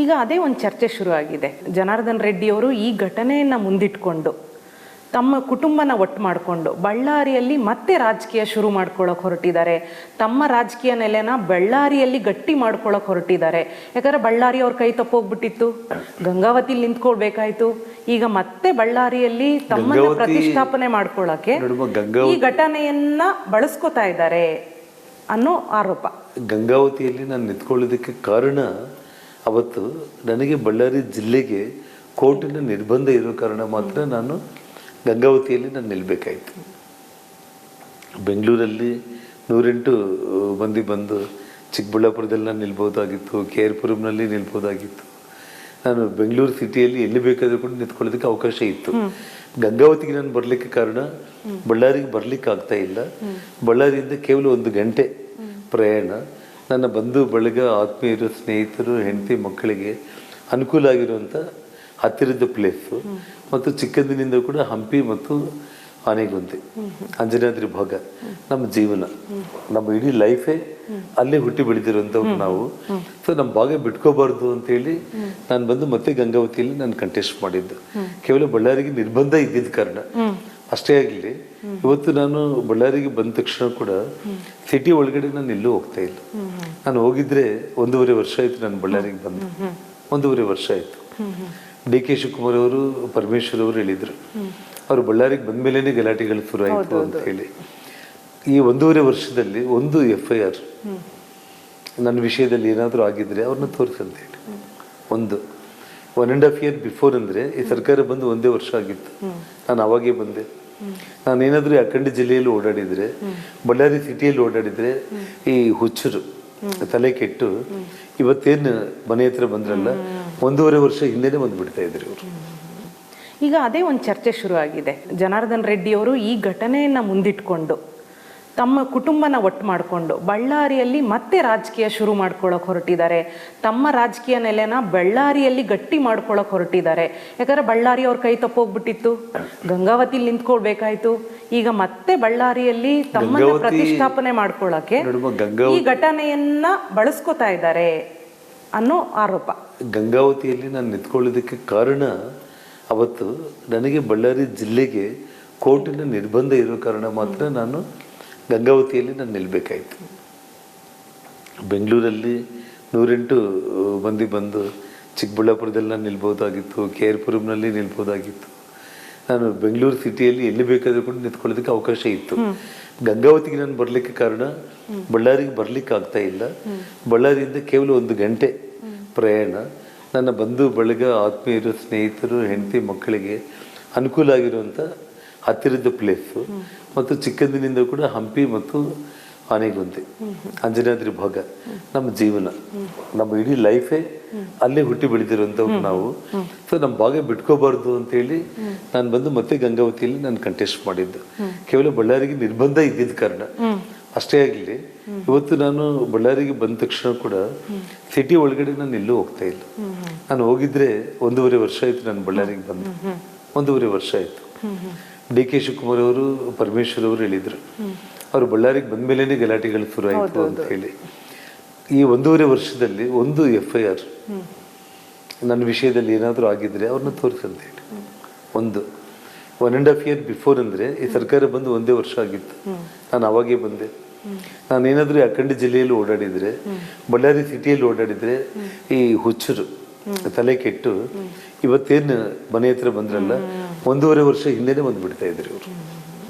ಈಗ ಅದೇ ಒಂದು ಚರ್ಚೆ ಶುರುವಾಗಿದೆ. ಜನಾರ್ದನ್ ರೆಡ್ಡಿಯವರು ಈ ಘಟನೆಯನ್ನು ಮುಂದಿಟ್ಕೊಂಡು ತಮ್ಮ ಕುಟುಂಬನ ಒಟ್ಟು ಮಾಡಿಕೊಂಡು ಬಳ್ಳಾರಿಯಲ್ಲಿ ಮತ್ತೆ ರಾಜಕೀಯ ಶುರು ಮಾಡ್ಕೊಳ್ಳೋಕೆ ಹೊರಟಿದ್ದಾರೆ. ತಮ್ಮ ರಾಜಕೀಯ ನೆಲೆನ ಬಳ್ಳಾರಿಯಲ್ಲಿ ಗಟ್ಟಿ ಮಾಡ್ಕೊಳ್ಳೋಕೆ ಹೊರಟಿದ್ದಾರೆ. ಯಾಕಂದರೆ ಬಳ್ಳಾರಿ ಅವ್ರ ಕೈ ತಪ್ಪೋಗ್ಬಿಟ್ಟಿತ್ತು, ಗಂಗಾವತಿಲಿ ನಿಂತ್ಕೊಳ್ಬೇಕಾಯ್ತು. ಈಗ ಮತ್ತೆ ಬಳ್ಳಾರಿಯಲ್ಲಿ ತಮ್ಮನ್ನ ಪ್ರತಿಷ್ಠಾಪನೆ ಮಾಡ್ಕೊಳ್ಳೋಕೆ ಈ ಘಟನೆಯನ್ನ ಬಳಸ್ಕೊತಾ ಇದ್ದಾರೆ ಅನ್ನೋ ಆರೋಪ. ಗಂಗಾವತಿಯಲ್ಲಿ ನಾನು ನಿಂತ್ಕೊಳ್ಳೋದಕ್ಕೆ ಕಾರಣ, ಅವತ್ತು ನನಗೆ ಬಳ್ಳಾರಿ ಜಿಲ್ಲೆಗೆ ಕೋರ್ಟಿನ ನಿರ್ಬಂಧ ಇರೋ ಕಾರಣ ಮಾತ್ರ ನಾನು ಗಂಗಾವತಿಯಲ್ಲಿ ನಾನು ನಿಲ್ಲಬೇಕಾಯಿತು. ಬೆಂಗಳೂರಲ್ಲಿ 108 ಮಂದಿ ಬಂದು ಚಿಕ್ಕಬಳ್ಳಾಪುರದಲ್ಲಿ ನಾನು ನಿಲ್ಬೋದಾಗಿತ್ತು, KR ಪುರಂನಲ್ಲಿ ನಿಲ್ಬೋದಾಗಿತ್ತು. ನಾನು ಬೆಂಗಳೂರು ಸಿಟಿಯಲ್ಲಿ ಎಲ್ಲಿ ಬೇಕಾದರೂ ಕೂಡ ನಿಂತ್ಕೊಳ್ಳೋದಕ್ಕೆ ಅವಕಾಶ ಇತ್ತು. ಗಂಗಾವತಿಗೆ ನಾನು ಬರಲಿಕ್ಕೆ ಕಾರಣ, ಬಳ್ಳಾರಿಗೆ ಬರಲಿಕ್ಕೆ ಆಗ್ತಾ ಇಲ್ಲ. ಬಳ್ಳಾರಿಯಿಂದ ಕೇವಲ 1 ಗಂಟೆ ಪ್ರಯಾಣ. ನನ್ನ ಬಂಧು ಬಳಗ, ಆತ್ಮೀಯರು, ಸ್ನೇಹಿತರು, ಹೆಂಡತಿ ಮಕ್ಕಳಿಗೆ ಅನುಕೂಲ ಆಗಿರುವಂಥ ಹತ್ತಿರದ ಪ್ಲೇಸು. ಮತ್ತು ಚಿಕ್ಕಂದಿನಿಂದ ಕೂಡ ಹಂಪಿ ಮತ್ತು ಆನೆಗೊಂದಿ, ಅಂಜನಾದ್ರಿ ಭಾಗ ನಮ್ಮ ಜೀವನ, ನಮ್ಮ ಇಡೀ ಲೈಫೇ ಅಲ್ಲೇ ಹುಟ್ಟಿ ಬೆಳೆದಿರುವಂಥವ್ರು ನಾವು. ಸೊ ನಮ್ಮ ಭಾಗ ಬಿಟ್ಕೋಬಾರ್ದು ಅಂತೇಳಿ ನಾನು ಬಂದು ಮತ್ತೆ ಗಂಗಾವತಿಯಲ್ಲಿ ನಾನು ಕಂಟೆಸ್ಟ್ ಮಾಡಿದ್ದು. ಕೇವಲ ಬಳ್ಳಾರಿಗೆ ನಿರ್ಬಂಧ ಇದ್ದಿದ್ದ ಕಾರಣ ಅಷ್ಟೇ ಆಗಲಿ. ಇವತ್ತು ನಾನು ಬಳ್ಳಾರಿಗೆ ಬಂದ ತಕ್ಷಣ ಕೂಡ ಸಿಟಿ ಒಳಗಡೆ ನಾನು ಎಲ್ಲೂ ಹೋಗ್ತಾ ಇಲ್ಲ. ನಾನು ಹೋಗಿದ್ರೆ 1.5 ವರ್ಷ ಆಯ್ತು. ನಾನು ಬಳ್ಳಾರಿಗೆ ಬಂದು 1.5 ವರ್ಷ ಆಯ್ತು. DK ಶಿವಕುಮಾರ್ ಅವರು, ಪರಮೇಶ್ವರ್ ಅವರು ಹೇಳಿದ್ರು, ಅವರು ಬಳ್ಳಾರಿಗೆ ಬಂದ ಮೇಲೇನೆ ಗಲಾಟೆಗಳು ಶುರು ಆಯಿತು ಅಂತ ಹೇಳಿ. ಈ 1.5 ವರ್ಷದಲ್ಲಿ 1 FIR ನನ್ನ ವಿಷಯದಲ್ಲಿ ಏನಾದರೂ ಆಗಿದ್ರೆ ಅವ್ರನ್ನ ತೋರಿಸಂತ ಹೇಳಿ. 1.5 year ಬಿಫೋರ್ ಅಂದರೆ ಈ ಸರ್ಕಾರ ಬಂದು 1 ವರ್ಷ ಆಗಿತ್ತು. ನಾನು ಅವಾಗೇ ಬಂದೆ. ನಾನೇನಾದರೂ ಅಖಂಡ ಜಿಲ್ಲೆಯಲ್ಲಿ ಓಡಾಡಿದರೆ, ಬಳ್ಳಾರಿ ಸಿಟಿಯಲ್ಲಿ ಓಡಾಡಿದರೆ ಈ ಹುಚ್ಚರು ತಲೆ ಕೆಟ್ಟು ಇವತ್ತೇನು ಮನೆ ಹತ್ರ ಬಂದ್ರಲ್ಲ, 1.5 ವರ್ಷ ಹಿಂದೆನೇ ಬಂದ್ಬಿಡ್ತಾ ಇದ್ರು ಇವರು. ಈಗ ಅದೇ ಒಂದು ಚರ್ಚೆ ಶುರುವಾಗಿದೆ. ಜನಾರ್ದನ್ ರೆಡ್ಡಿಯವರು ಈ ಘಟನೆಯನ್ನ ಮುಂದಿಟ್ಕೊಂಡು ತಮ್ಮ ಕುಟುಂಬನ ಒಟ್ಟು ಮಾಡಿಕೊಂಡು ಬಳ್ಳಾರಿಯಲ್ಲಿ ಮತ್ತೆ ರಾಜಕೀಯ ಶುರು ಮಾಡ್ಕೊಳ್ಳೋಕೆ ಹೊರಟಿದ್ದಾರೆ. ತಮ್ಮ ರಾಜಕೀಯ ನೆಲೆನ ಬಳ್ಳಾರಿಯಲ್ಲಿ ಗಟ್ಟಿ ಮಾಡ್ಕೊಳ್ಳೋಕೆ ಹೊರಟಿದ್ದಾರೆ. ಯಾಕಂದರೆ ಬಳ್ಳಾರಿ ಅವ್ರ ಕೈ ತಪ್ಪೋಗ್ಬಿಟ್ಟಿತ್ತು, ಗಂಗಾವತಿಲಿ ನಿಂತ್ಕೊಳ್ಬೇಕಾಯ್ತು. ಈಗ ಮತ್ತೆ ಬಳ್ಳಾರಿಯಲ್ಲಿ ತಮ್ಮನ್ನ ಪ್ರತಿಷ್ಠಾಪನೆ ಮಾಡ್ಕೊಳ್ಳೋಕೆ ಈ ಘಟನೆಯನ್ನ ಬಳಸ್ಕೊತಾ ಇದ್ದಾರೆ ಅನ್ನೋ ಆರೋಪ. ಗಂಗಾವತಿಯಲ್ಲಿ ನಾನು ನಿಂತ್ಕೊಳ್ಳೋದಕ್ಕೆ ಕಾರಣ, ಅವತ್ತು ನನಗೆ ಬಳ್ಳಾರಿ ಜಿಲ್ಲೆಗೆ ಕೋರ್ಟಿನ ನಿರ್ಬಂಧ ಇರೋ ಕಾರಣ ಮಾತ್ರ ನಾನು ಗಂಗಾವತಿಯಲ್ಲಿ ನಾನು ನಿಲ್ಲಬೇಕಾಯಿತು. ಬೆಂಗಳೂರಲ್ಲಿ 108 ಮಂದಿ ಬಂದು ಚಿಕ್ಕಬಳ್ಳಾಪುರದಲ್ಲಿ ನಾನು ನಿಲ್ಬೋದಾಗಿತ್ತು, KR ಪುರಂನಲ್ಲಿ ನಿಲ್ಬೋದಾಗಿತ್ತು. ನಾನು ಬೆಂಗಳೂರು ಸಿಟಿಯಲ್ಲಿ ಎಲ್ಲಿ ಬೇಕಾದರೂ ಕೂಡ ನಿಂತ್ಕೊಳ್ಳೋದಕ್ಕೆ ಅವಕಾಶ ಇತ್ತು. ಗಂಗಾವತಿಗೆ ನಾನು ಬರಲಿಕ್ಕೆ ಕಾರಣ, ಬಳ್ಳಾರಿಗೆ ಬರಲಿಕ್ಕೆ ಆಗ್ತಾ ಇಲ್ಲ. ಬಳ್ಳಾರಿಯಿಂದ ಕೇವಲ 1 ಗಂಟೆ ಪ್ರಯಾಣ. ನನ್ನ ಬಂಧು ಬಳಗ, ಆತ್ಮೀಯರು, ಸ್ನೇಹಿತರು, ಹೆಂಡತಿ ಮಕ್ಕಳಿಗೆ ಅನುಕೂಲ ಆಗಿರುವಂಥ ಹತ್ತಿರದ ಪ್ಲೇಸು. ಮತ್ತು ಚಿಕ್ಕಂದಿನಿಂದ ಕೂಡ ಹಂಪಿ ಮತ್ತು ಆನೆಗೊಂದಿ, ಅಂಜನಾದ್ರಿ ಭಾಗ ನಮ್ಮ ಜೀವನ, ನಮ್ಮ ಇಡೀ ಲೈಫೇ ಅಲ್ಲೇ ಹುಟ್ಟಿ ಬೆಳೆದಿರುವಂಥವ್ರು ನಾವು. ಸೊ ನಮ್ಮ ಭಾಗ ಬಿಟ್ಕೋಬಾರ್ದು ಅಂತೇಳಿ ನಾನು ಬಂದು ಮತ್ತೆ ಗಂಗಾವತಿಯಲ್ಲಿ ನಾನು ಕಂಟೆಸ್ಟ್ ಮಾಡಿದ್ದು. ಕೇವಲ ಬಳ್ಳಾರಿಗೆ ನಿರ್ಬಂಧ ಇದ್ದಿದ್ದ ಕಾರಣ ಅಷ್ಟೇ ಆಗಲಿ. ಇವತ್ತು ನಾನು ಬಳ್ಳಾರಿಗೆ ಬಂದ ತಕ್ಷಣ ಕೂಡ ಸಿಟಿ ಒಳಗಡೆ ನಾನು ಎಲ್ಲೂ ಹೋಗ್ತಾ ಇಲ್ಲ. ನಾನು ಹೋಗಿದ್ರೆ 1.5 ವರ್ಷ ಆಯ್ತು. ನಾನು ಬಳ್ಳಾರಿಗೆ ಬಂದು 1.5 ವರ್ಷ ಆಯ್ತು. DK ಶಿವಕುಮಾರ್ ಅವರು, ಪರಮೇಶ್ವರ್ ಅವರು ಹೇಳಿದ್ರು, ಅವರು ಬಳ್ಳಾರಿಗೆ ಬಂದ ಮೇಲೇನೆ ಗಲಾಟೆಗಳು ಶುರು ಆಯಿತು ಅಂತ ಹೇಳಿ. ಈ 1.5 ವರ್ಷದಲ್ಲಿ 1 FIR ನನ್ನ ವಿಷಯದಲ್ಲಿ ಏನಾದರೂ ಆಗಿದ್ರೆ ಅವ್ರನ್ನ ತೋರಿಸಂತ ಹೇಳಿ. 1.5 year ಬಿಫೋರ್ ಅಂದರೆ ಈ ಸರ್ಕಾರ ಬಂದು 1 ವರ್ಷ ಆಗಿತ್ತು. ನಾನು ಅವಾಗೇ ಬಂದೆ. ನಾನೇನಾದರೂ ಅಖಂಡ ಜಿಲ್ಲೆಯಲ್ಲಿ ಓಡಾಡಿದರೆ, ಬಳ್ಳಾರಿ ಸಿಟಿಯಲ್ಲಿ ಓಡಾಡಿದರೆ ಈ ಹುಚ್ಚರು ತಲೆ ಕೆಟ್ಟು ಇವತ್ತೇನು ಮನೆ ಹತ್ರ ಬಂದ್ರಲ್ಲ, 1.5 ವರ್ಷ ಹಿಂದೆನೇ ಬಂದ್ಬಿಡ್ತಾ ಇದ್ರು ಇವರು.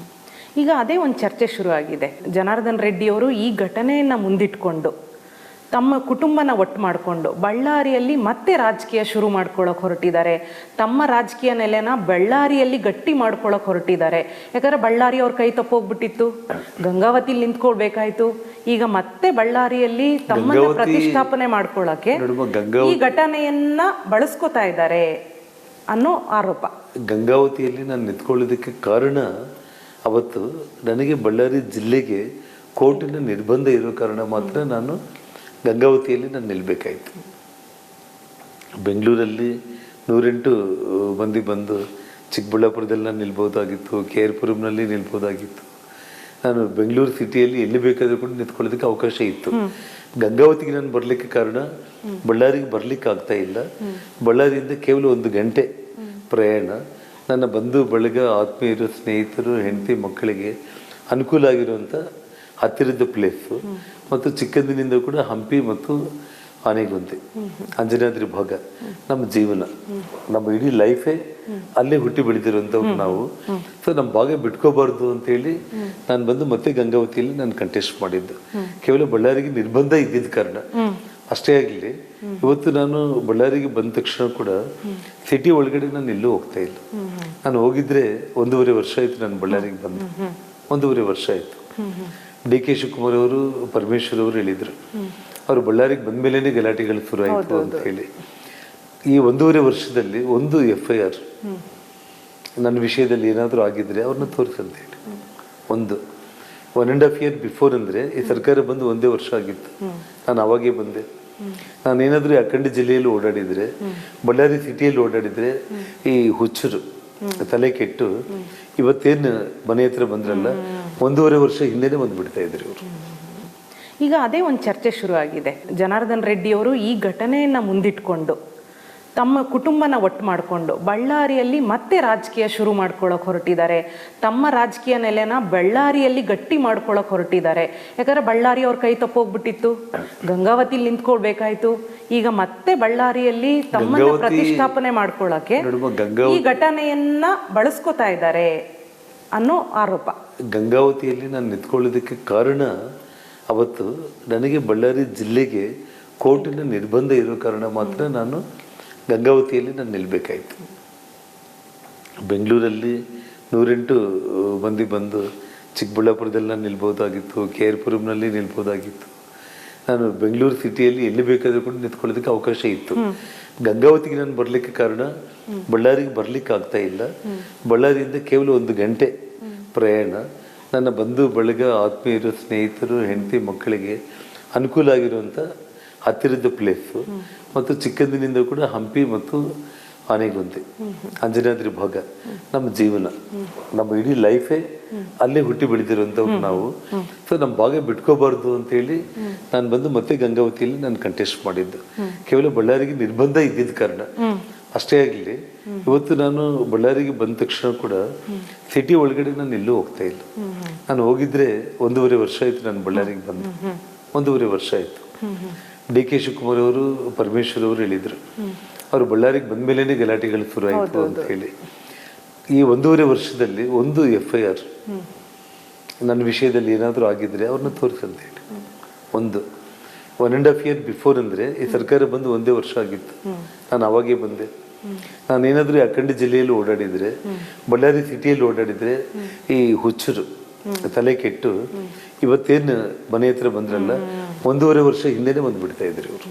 ಈಗ ಅದೇ ಒಂದು ಚರ್ಚೆ ಶುರುವಾಗಿದೆ. ಜನಾರ್ದನ್ ರೆಡ್ಡಿಯವರು ಈ ಘಟನೆಯನ್ನ ಮುಂದಿಟ್ಕೊಂಡು ತಮ್ಮ ಕುಟುಂಬನ ಒಟ್ಟು ಮಾಡಿಕೊಂಡು ಬಳ್ಳಾರಿಯಲ್ಲಿ ಮತ್ತೆ ರಾಜಕೀಯ ಶುರು ಮಾಡ್ಕೊಳ್ಳೋಕೆ ಹೊರಟಿದ್ದಾರೆ. ತಮ್ಮ ರಾಜಕೀಯ ನೆಲೆನ ಬಳ್ಳಾರಿಯಲ್ಲಿ ಗಟ್ಟಿ ಮಾಡ್ಕೊಳ್ಳೋಕೆ ಹೊರಟಿದ್ದಾರೆ. ಯಾಕಂದರೆ ಬಳ್ಳಾರಿ ಅವ್ರ ಕೈ ತಪ್ಪೋಗ್ಬಿಟ್ಟಿತ್ತು, ಗಂಗಾವತಿಲಿ ನಿಂತ್ಕೊಳ್ಬೇಕಾಯ್ತು. ಈಗ ಮತ್ತೆ ಬಳ್ಳಾರಿಯಲ್ಲಿ ತಮ್ಮನ್ನ ಪ್ರತಿಷ್ಠಾಪನೆ ಮಾಡ್ಕೊಳ್ಳೋಕೆ ಈ ಘಟನೆಯನ್ನ ಬಳಸ್ಕೊತಾ ಇದ್ದಾರೆ ಅನ್ನೋ ಆರೋಪ. ಗಂಗಾವತಿಯಲ್ಲಿ ನಾನು ನಿಂತ್ಕೊಳ್ಳೋದಕ್ಕೆ ಕಾರಣ, ಅವತ್ತು ನನಗೆ ಬಳ್ಳಾರಿ ಜಿಲ್ಲೆಗೆ ಕೋರ್ಟಿನ ನಿರ್ಬಂಧ ಇರೋ ಕಾರಣ ಮಾತ್ರ ನಾನು ಗಂಗಾವತಿಯಲ್ಲಿ ನಾನು ನಿಲ್ಲಬೇಕಾಯಿತು. ಬೆಂಗಳೂರಲ್ಲಿ 108 ಮಂದಿ ಬಂದು ಚಿಕ್ಕಬಳ್ಳಾಪುರದಲ್ಲಿ ನಾನು ನಿಲ್ಬೋದಾಗಿತ್ತು, KR ಪುರಂನಲ್ಲಿ ನಿಲ್ಬೋದಾಗಿತ್ತು. ನಾನು ಬೆಂಗಳೂರು ಸಿಟಿಯಲ್ಲಿ ಎಲ್ಲಿ ಬೇಕಾದರೂ ಕೂಡ ನಿಂತ್ಕೊಳ್ಳೋದಕ್ಕೆ ಅವಕಾಶ ಇತ್ತು. ಗಂಗಾವತಿಗೆ ನಾನು ಬರಲಿಕ್ಕೆ ಕಾರಣ ಬಳ್ಳಾರಿಗೆ ಬರ್ಲಿಕ್ಕೆ ಆಗ್ತಾ ಇಲ್ಲ. ಬಳ್ಳಾರಿಯಿಂದ ಕೇವಲ 1 ಗಂಟೆ ಪ್ರಯಾಣ. ನನ್ನ ಬಂಧು ಬಳಗ, ಆತ್ಮೀಯರು, ಸ್ನೇಹಿತರು, ಹೆಂಡತಿ ಮಕ್ಕಳಿಗೆ ಅನುಕೂಲ ಆಗಿರುವಂಥ ಹತ್ತಿರದ ಪ್ಲೇಸು. ಮತ್ತು ಚಿಕ್ಕಂದಿನಿಂದ ಕೂಡ ಹಂಪಿ ಮತ್ತು ಆನೆಗೊಂದಿ, ಅಂಜನಾದ್ರಿ ಭಾಗ ನಮ್ಮ ಜೀವನ, ನಮ್ಮ ಇಡೀ ಲೈಫೇ ಅಲ್ಲೇ ಹುಟ್ಟಿ ಬೆಳೆದಿರುವಂಥವ್ರು ನಾವು. ಸೊ ನಮ್ಮ ಭಾಗ ಬಿಟ್ಕೋಬಾರ್ದು ಅಂತೇಳಿ ನಾನು ಬಂದು ಮತ್ತೆ ಗಂಗಾವತಿಯಲ್ಲಿ ನಾನು ಕಂಟೆಸ್ಟ್ ಮಾಡಿದ್ದು. ಕೇವಲ ಬಳ್ಳಾರಿಗೆ ನಿರ್ಬಂಧ ಇದ್ದಿದ್ದ ಕಾರಣ ಅಷ್ಟೇ ಆಗಲಿ. ಇವತ್ತು ನಾನು ಬಳ್ಳಾರಿಗೆ ಬಂದ ತಕ್ಷಣ ಕೂಡ ಸಿಟಿ ಒಳಗಡೆ ನಾನು ಎಲ್ಲೂ ಹೋಗ್ತಾ ಇಲ್ಲ. ನಾನು ಹೋಗಿದ್ರೆ 1.5 ವರ್ಷ ಆಯ್ತು ನಾನು ಬಳ್ಳಾರಿಗೆ ಬಂದು. 1.5 ವರ್ಷ ಆಯ್ತು. DK ಶಿವಕುಮಾರ್ ಅವರು, ಪರಮೇಶ್ವರ್ ಅವರು ಹೇಳಿದ್ರು, ಅವರು ಬಳ್ಳಾರಿಗೆ ಬಂದ ಮೇಲೇನೆ ಗಲಾಟೆಗಳು ಶುರು ಆಯಿತು ಅಂತ ಹೇಳಿ. ಈ 1.5 ವರ್ಷದಲ್ಲಿ ಒಂದು FIR ನನ್ನ ವಿಷಯದಲ್ಲಿ ಏನಾದರೂ ಆಗಿದ್ರೆ ಅವ್ರನ್ನ ತೋರಿಸಂತ ಹೇಳಿ. 1.5 year ಬಿಫೋರ್ ಅಂದರೆ ಈ ಸರ್ಕಾರ ಬಂದು 1 ವರ್ಷ ಆಗಿತ್ತು. ನಾನು ಅವಾಗೇ ಬಂದೆ. ನಾನೇನಾದರೂ ಅಖಂಡ ಜಿಲ್ಲೆಯಲ್ಲಿ ಓಡಾಡಿದ್ರೆ, ಬಳ್ಳಾರಿ ಸಿಟಿಯಲ್ಲಿ ಓಡಾಡಿದ್ರೆ ಈ ಹುಚ್ಚರು ತಲೆ ಕೆಟ್ಟು ಇವತ್ತೇನು ಮನೆ ಹತ್ರ ಬಂದ್ರಲ್ಲ 1.5 ವರ್ಷ ಹಿಂದೆನೆ ಬಂದ್ಬಿಡ್ತಾ ಇದ್ರು ಇವರು. ಈಗ ಅದೇ ಒಂದು ಚರ್ಚೆ ಶುರು ಆಗಿದೆ. ಜನಾರ್ದನ್ ರೆಡ್ಡಿಯವರು ಈ ಘಟನೆಯನ್ನ ಮುಂದಿಟ್ಕೊಂಡು ತಮ್ಮ ಕುಟುಂಬನ ಒಟ್ಟು ಮಾಡಿಕೊಂಡು ಬಳ್ಳಾರಿಯಲ್ಲಿ ಮತ್ತೆ ರಾಜಕೀಯ ಶುರು ಮಾಡ್ಕೊಳ್ಳೋಕೆ ಹೊರಟಿದ್ದಾರೆ. ತಮ್ಮ ರಾಜಕೀಯ ನೆಲೆನ ಬಳ್ಳಾರಿಯಲ್ಲಿ ಗಟ್ಟಿ ಮಾಡ್ಕೊಳ್ಳೋಕೆ ಹೊರಟಿದ್ದಾರೆ. ಯಾಕಂದ್ರೆ ಬಳ್ಳಾರಿ ಅವ್ರ ಕೈ ತಪ್ಪೋಗ್ಬಿಟ್ಟಿತ್ತು, ಗಂಗಾವತಿಲಿ ನಿಂತ್ಕೊಳ್ಬೇಕಾಯ್ತು. ಈಗ ಮತ್ತೆ ಬಳ್ಳಾರಿಯಲ್ಲಿ ತಮ್ಮನ್ನ ಪ್ರತಿಷ್ಠಾಪನೆ ಮಾಡ್ಕೊಳ್ಳೋಕೆ ಈ ಘಟನೆಯನ್ನ ಬಳಸ್ಕೊತಾ ಇದ್ದಾರೆ ಅನ್ನೋ ಆರೋಪ. ಗಂಗಾವತಿಯಲ್ಲಿ ನಾನು ನಿಂತ್ಕೊಳ್ಳೋದಕ್ಕೆ ಕಾರಣ ಅವತ್ತು ನನಗೆ ಬಳ್ಳಾರಿ ಜಿಲ್ಲೆಗೆ ಕೋರ್ಟಿನ ನಿರ್ಬಂಧ ಇರೋ ಕಾರಣ ಮಾತ್ರ ನಾನು ಗಂಗಾವತಿಯಲ್ಲಿ ನಾನು ನಿಲ್ಬೇಕಾಯ್ತು. ಬೆಂಗಳೂರಲ್ಲಿ 108 ಮಂದಿ ಬಂದು ಚಿಕ್ಕಬಳ್ಳಾಪುರದಲ್ಲಿ ನಾನು ನಿಲ್ಬೋದಾಗಿತ್ತು, KR-ಪುರಂನಲ್ಲಿ ನಿಲ್ಬೋದಾಗಿತ್ತು. ನಾನು ಬೆಂಗಳೂರು ಸಿಟಿಯಲ್ಲಿ ಎಲ್ಲಿ ಬೇಕಾದರೂ ಕೂಡ ನಿಂತ್ಕೊಳ್ಳೋದಕ್ಕೆ ಅವಕಾಶ ಇತ್ತು. ಗಂಗಾವತಿಗೆ ನಾನು ಬರಲಿಕ್ಕೆ ಕಾರಣ ಬಳ್ಳಾರಿಗೆ ಬರ್ಲಿಕ್ಕೆ ಆಗ್ತಾ ಇಲ್ಲ. ಬಳ್ಳಾರಿಯಿಂದ ಕೇವಲ 1 ಗಂಟೆ ಪ್ರಯಾಣ. ನನ್ನ ಬಂಧು ಬಳಗ, ಆತ್ಮೀಯರು, ಸ್ನೇಹಿತರು, ಹೆಂಡತಿ ಮಕ್ಕಳಿಗೆ ಅನುಕೂಲ ಆಗಿರುವಂಥ ಹತ್ತಿರದ ಪ್ಲೇಸು. ಮತ್ತು ಚಿಕ್ಕಂದಿನಿಂದ ಕೂಡ ಹಂಪಿ ಮತ್ತು ಆನೆಗೊಂದಿ, ಅಂಜನಾದ್ರಿ ಭಾಗ ನಮ್ಮ ಜೀವನ, ನಮ್ಮ ಇಡೀ ಲೈಫೇ ಅಲ್ಲೇ ಹುಟ್ಟಿ ಬೆಳೆದಿರುವಂಥವ್ರು ನಾವು. ಸೊ ನಮ್ಮ ಭಾಗ ಬಿಟ್ಕೋಬಾರ್ದು ಅಂತೇಳಿ ನಾನು ಬಂದು ಮತ್ತೆ ಗಂಗಾವತಿಯಲ್ಲಿ ನಾನು ಕಂಟೆಸ್ಟ್ ಮಾಡಿದ್ದು. ಕೇವಲ ಬಳ್ಳಾರಿಗೆ ನಿರ್ಬಂಧ ಇದ್ದಿದ್ದ ಕಾರಣ ಅಷ್ಟೇ ಆಗಲಿ. ಇವತ್ತು ನಾನು ಬಳ್ಳಾರಿಗೆ ಬಂದ ತಕ್ಷಣ ಕೂಡ ಸಿಟಿ ಒಳಗಡೆ ನಾನು ಎಲ್ಲೂ ಹೋಗ್ತಾ ಇಲ್ಲ. ನಾನು ಹೋಗಿದ್ರೆ 1.5 ವರ್ಷ ಆಯ್ತು ನಾನು ಬಳ್ಳಾರಿಗೆ ಬಂದು. 1.5 ವರ್ಷ ಆಯ್ತು. DK ಶಿವಕುಮಾರ್ ಅವರು, ಪರಮೇಶ್ವರ್ ಅವರು ಹೇಳಿದ್ರು, ಅವರು ಬಳ್ಳಾರಿಗೆ ಬಂದ ಮೇಲೇನೆ ಗಲಾಟೆಗಳು ಶುರು ಆಯಿತು ಅಂತ ಹೇಳಿ. ಈ 1.5 ವರ್ಷದಲ್ಲಿ ಒಂದು FIR ನನ್ನ ವಿಷಯದಲ್ಲಿ ಏನಾದರೂ ಆಗಿದ್ರೆ ಅವ್ರನ್ನ ತೋರಿಸಂತ ಹೇಳಿ. 1.5 year ಬಿಫೋರ್ ಅಂದರೆ ಈ ಸರ್ಕಾರ ಬಂದು 1 ವರ್ಷ ಆಗಿತ್ತು. ನಾನು ಅವಾಗೇ ಬಂದೆ. ನಾನೇನಾದರೂ ಅಖಂಡ ಜಿಲ್ಲೆಯಲ್ಲಿ ಓಡಾಡಿದ್ರೆ, ಬಳ್ಳಾರಿ ಸಿಟಿಯಲ್ಲಿ ಓಡಾಡಿದ್ರೆ ಈ ಹುಚ್ಚರು ತಲೆ ಕೆಟ್ಟು ಇವತ್ತೇನು ಮನೆ ಹತ್ರ ಬಂದ್ರಲ್ಲ 1.5 ವರ್ಷ ಹಿಂದೆನೆ ಬಂದ್ಬಿಡ್ತಾ ಇದ್ರು ಇವರು.